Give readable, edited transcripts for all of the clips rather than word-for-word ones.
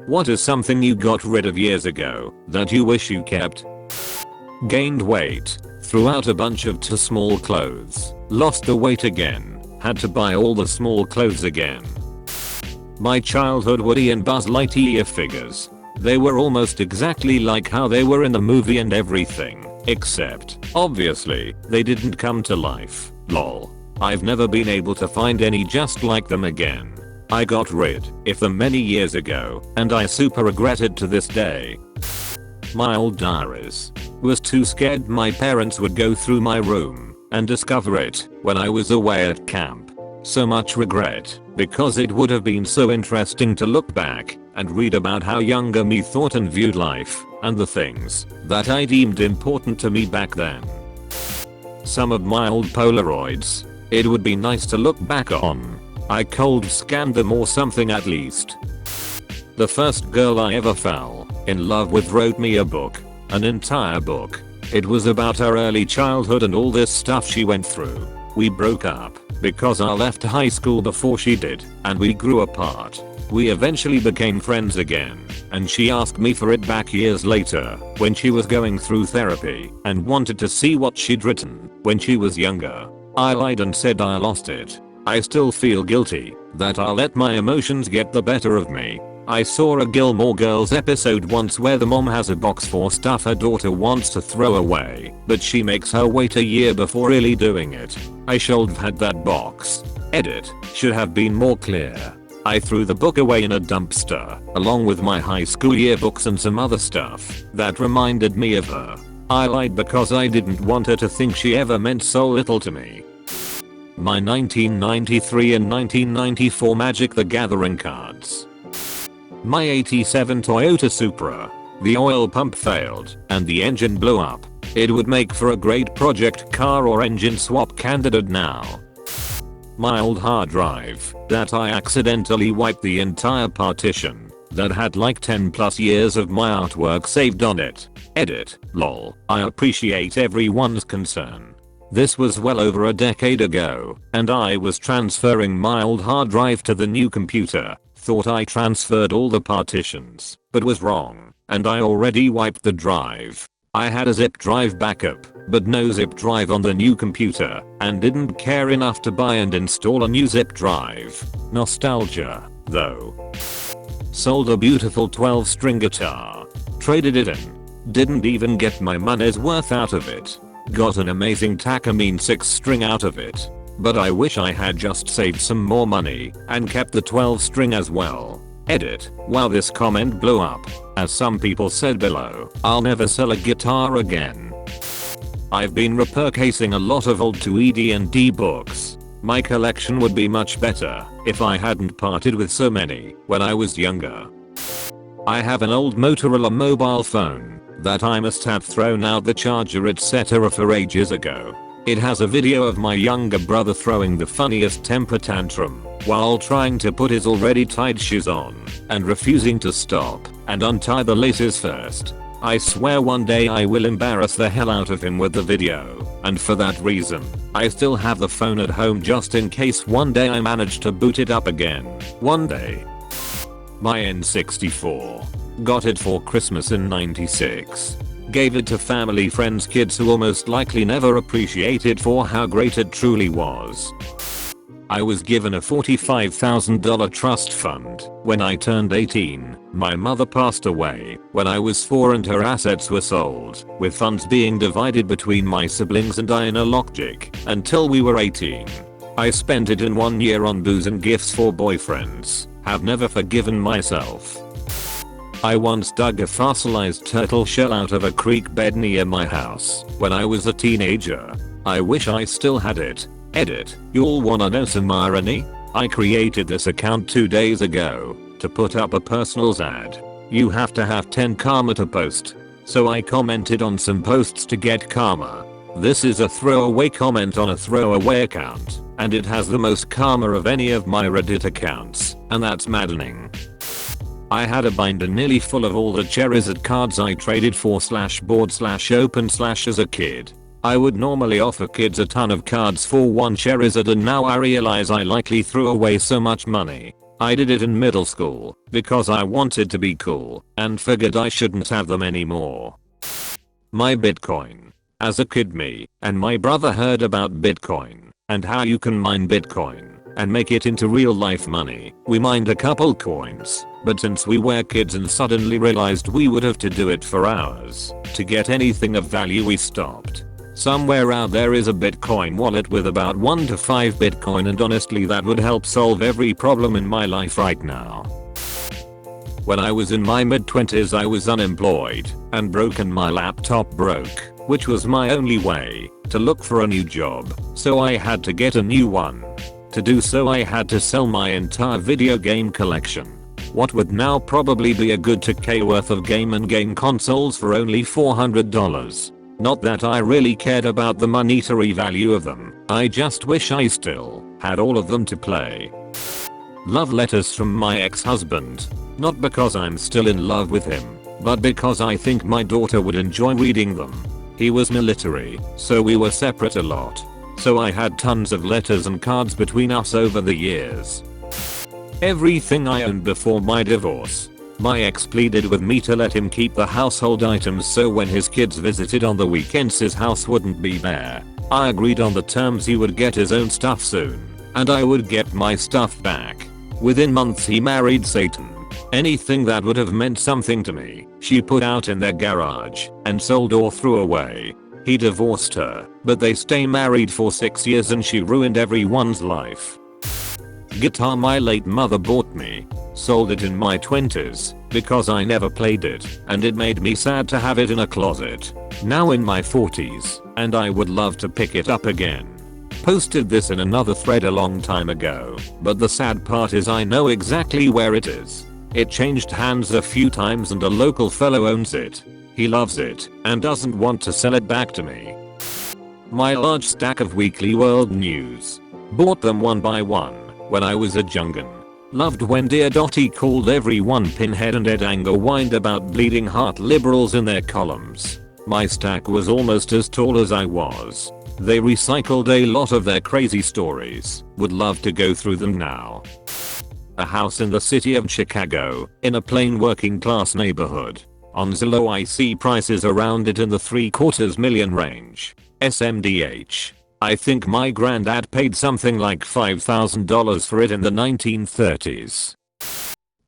What is something you got rid of years ago that you wish you kept? Gained weight. Threw out a bunch of too small clothes. Lost the weight again. Had to buy all the small clothes again. My childhood Woody and Buzz Lightyear figures. They were almost exactly like how they were in the movie and everything. Except, obviously, they didn't come to life. Lol. I've never been able to find any just like them again. I got rid of them many years ago, and I super regret it to this day. My old diaries. Was too scared my parents would go through my room and discover it when I was away at camp. So much regret, because it would have been so interesting to look back and read about how younger me thought and viewed life, and the things that I deemed important to me back then. Some of my old Polaroids. It would be nice to look back on. I cold scanned them or something at least. The first girl I ever fell in love with wrote me a book. An entire book. It was about her early childhood and all this stuff she went through. We broke up because I left high school before she did, and we grew apart. We eventually became friends again, and she asked me for it back years later when she was going through therapy and wanted to see what she'd written when she was younger. I lied and said I lost it. I still feel guilty that I let my emotions get the better of me. I saw a Gilmore Girls episode once where the mom has a box for stuff her daughter wants to throw away, but she makes her wait a year before really doing it. I should've had that box. Edit. Should have been more clear. I threw the book away in a dumpster, along with my high school yearbooks and some other stuff that reminded me of her. I lied because I didn't want her to think she ever meant so little to me. My 1993 and 1994 Magic the Gathering cards. My 87 Toyota Supra. The oil pump failed and the engine blew up. It would make for a great project car or engine swap candidate now. My old hard drive that I accidentally wiped the entire partition that had like 10 plus years of my artwork saved on it. Edit. Lol. I appreciate everyone's concern. This was well over a decade ago, and I was transferring my old hard drive to the new computer. Thought I transferred all the partitions, but was wrong, and I already wiped the drive. I had a zip drive backup, but no zip drive on the new computer, and didn't care enough to buy and install a new zip drive. Nostalgia, though. Sold a beautiful 12-string guitar. Traded it in. Didn't even get my money's worth out of it. Got an amazing Takamine 6-string out of it. But I wish I had just saved some more money and kept the 12-string as well. Edit. Wow, this comment blew up. As some people said below, I'll never sell a guitar again. I've been repurchasing a lot of old 2ED&D books. My collection would be much better if I hadn't parted with so many when I was younger. I have an old Motorola mobile phone that I must have thrown out the charger etc. for ages ago. It has a video of my younger brother throwing the funniest temper tantrum while trying to put his already tied shoes on and refusing to stop and untie the laces first. I swear one day I will embarrass the hell out of him with the video, and for that reason, I still have the phone at home just in case one day I manage to boot it up again. One day. My N64. Got it for Christmas in '96. Gave it to family, friends, kids who almost likely never appreciate it for how great it truly was. I was given a $45,000 trust fund when I turned 18. My mother passed away when I was 4 and her assets were sold, with funds being divided between my siblings and I in a logjig until we were 18. I spent it in 1 year on booze and gifts for boyfriends. Have never forgiven myself. I once dug a fossilized turtle shell out of a creek bed near my house when I was a teenager. I wish I still had it. Edit. Y'all wanna know some irony? I created this account 2 days ago to put up a personals ad. You have to have 10 karma to post. So I commented on some posts to get karma. This is a throwaway comment on a throwaway account, and it has the most karma of any of my Reddit accounts, and that's maddening. I had a binder nearly full of all the Charizard cards I traded for /board/open/ as a kid. I would normally offer kids a ton of cards for one Charizard, and now I realize I likely threw away so much money. I did it in middle school because I wanted to be cool and figured I shouldn't have them anymore. My Bitcoin. As a kid, me and my brother heard about Bitcoin and how you can mine Bitcoin and make it into real life money. We mined a couple coins, but since we were kids and suddenly realized we would have to do it for hours to get anything of value, we stopped. Somewhere out there is a Bitcoin wallet with about 1 to 5 Bitcoin, and honestly that would help solve every problem in my life right now. When I was in my mid-20s I was unemployed and broke, and my laptop broke, which was my only way to look for a new job, so I had to get a new one. To do so I had to sell my entire video game collection. What would now probably be a good 2K worth of game consoles for only $400. Not that I really cared about the monetary value of them, I just wish I still had all of them to play. Love letters from my ex-husband. Not because I'm still in love with him, but because I think my daughter would enjoy reading them. He was military, so we were separate a lot. So I had tons of letters and cards between us over the years. Everything I owned before my divorce. My ex pleaded with me to let him keep the household items so when his kids visited on the weekends his house wouldn't be bare. I agreed on the terms he would get his own stuff soon, and I would get my stuff back. Within months he married Satan. Anything that would have meant something to me, she put out in their garage and sold or threw away. He divorced her, but they stay married for 6 years and she ruined everyone's life. Guitar my late mother bought me. Sold it in my 20s because I never played it and it made me sad to have it in a closet. Now in my 40s and I would love to pick it up again. Posted this in another thread a long time ago, but the sad part is I know exactly where it is. It changed hands a few times and a local fellow owns it. He loves it and doesn't want to sell it back to me. My large stack of Weekly World News. Bought them one by one when I was a jungan. Loved when Dear Dottie called everyone pinhead and Ed Anger whined about bleeding heart liberals in their columns. My stack was almost as tall as I was. They recycled a lot of their crazy stories. Would love to go through them now. A house in the city of Chicago, in a plain working class neighborhood. On Zillow I see prices around it in the $750,000 range. SMDH. I think my granddad paid something like $5,000 for it in the 1930s.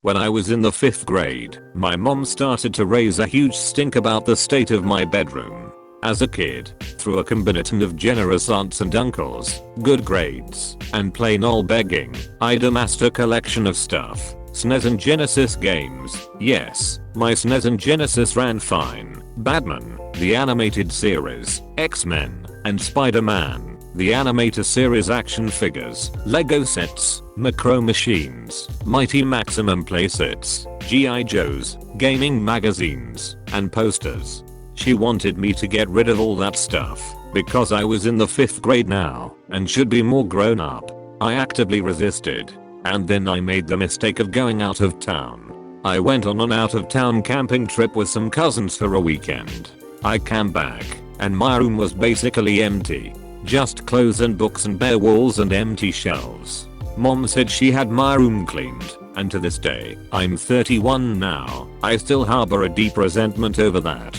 When I was in the 5th grade, my mom started to raise a huge stink about the state of my bedroom. As a kid, through a combination of generous aunts and uncles, good grades, and plain old begging, I'd amassed a collection of stuff. SNES and Genesis games. Yes, my SNES and Genesis ran fine. Batman, the animated series, X-Men, and Spider-Man, the animator series action figures, Lego sets, Macro machines, Mighty Maximum playsets, G.I. Joes, gaming magazines, and posters. She wanted me to get rid of all that stuff because I was in the 5th grade now and should be more grown up. I actively resisted, and then I made the mistake of going out of town. I went on an out of town camping trip with some cousins for a weekend. I came back and my room was basically empty. Just clothes and books and bare walls and empty shelves. Mom said she had my room cleaned, and to this day, I'm 31 now, I still harbor a deep resentment over that.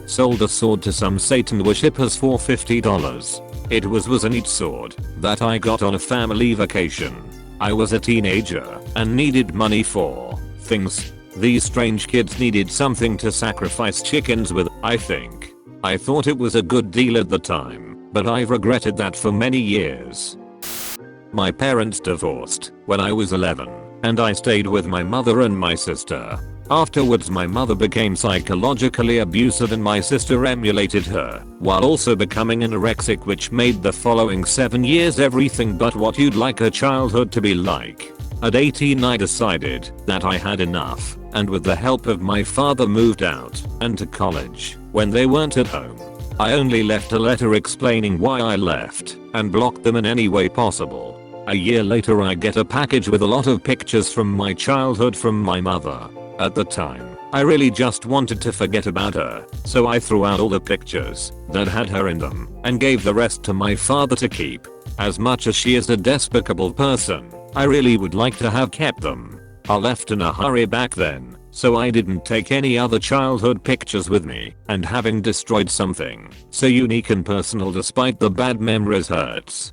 Sold a sword to some Satan worshippers for $50. It was a neat sword that I got on a family vacation. I was a teenager and needed money for things. These strange kids needed something to sacrifice chickens with, I think. I thought it was a good deal at the time, but I've regretted that for many years. My parents divorced when I was 11, and I stayed with my mother and my sister. Afterwards my mother became psychologically abusive and my sister emulated her, while also becoming anorexic, which made the following 7 years everything but what you'd like a childhood to be like. At 18 I decided that I had enough, and with the help of my father moved out and to college. When they weren't at home, I only left a letter explaining why I left and blocked them in any way possible. A year later I get a package with a lot of pictures from my childhood from my mother. At the time, I really just wanted to forget about her, so I threw out all the pictures that had her in them and gave the rest to my father to keep. As much as she is a despicable person, I really would like to have kept them. I left in a hurry back then, so I didn't take any other childhood pictures with me, and having destroyed something so unique and personal despite the bad memories hurts.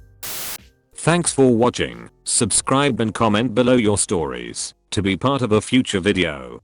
Thanks for watching. Subscribe and comment below your stories to be part of a future video.